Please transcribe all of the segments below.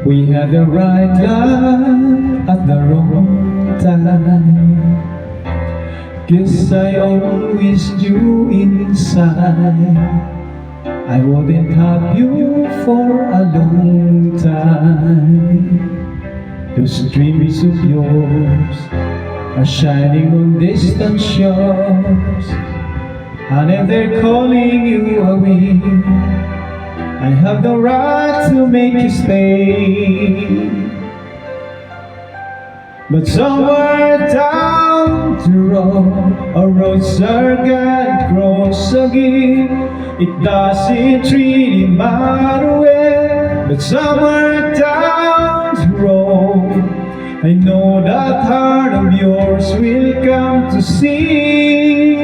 We had the right love at the wrong time. Guess I always knew inside I wouldn't have you for a long time. Those dreams of yours are shining on distant shores, and if they're calling you away, I have the right to make you stay. But somewhere down the road, a roads are gonna cross again. It doesn't really matter where, but somewhere down the road, I know that heart of yours will come to see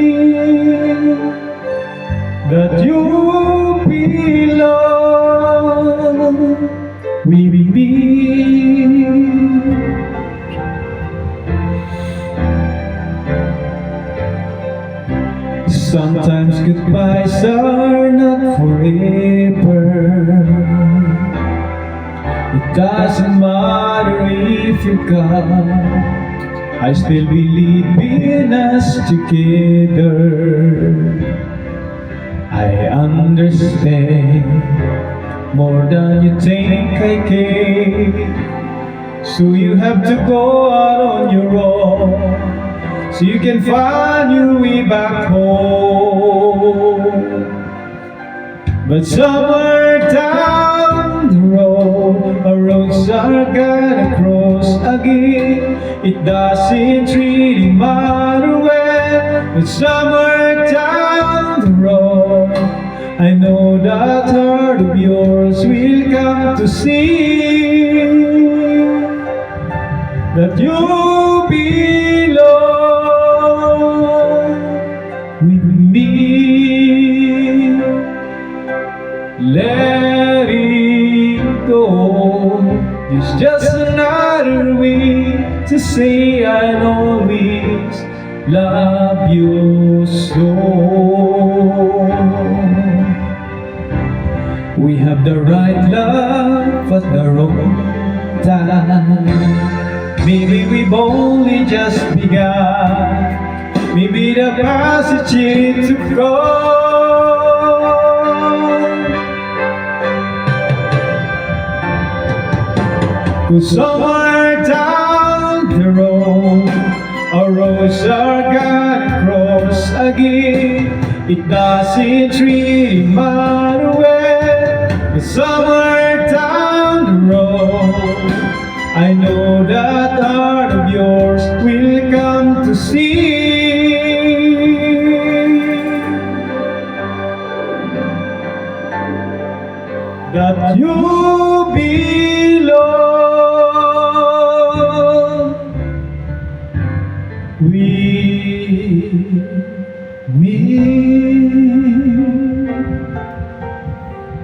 that you belong with me. Sometimes goodbyes are not forever. It doesn't matter if you're gone, I still believe in us together. I understand more than you think I can. So you have to go out on your own, so you can find your way back home. But somewhere down the road, our roads are gonna cross again. It doesn't really matter when, but somewhere down the road, I know that heart of yours will come to see that you belong with me. Let it go. It's just another way to say I'll always love you so. We have the right love at the wrong time. Maybe we've only just begun. Maybe the passage is to go. Cause somewhere down the road, our roads are gonna cross again. It doesn't really matter where, but somewhere down the road, I know that heart of yours will come to see that you belong with me.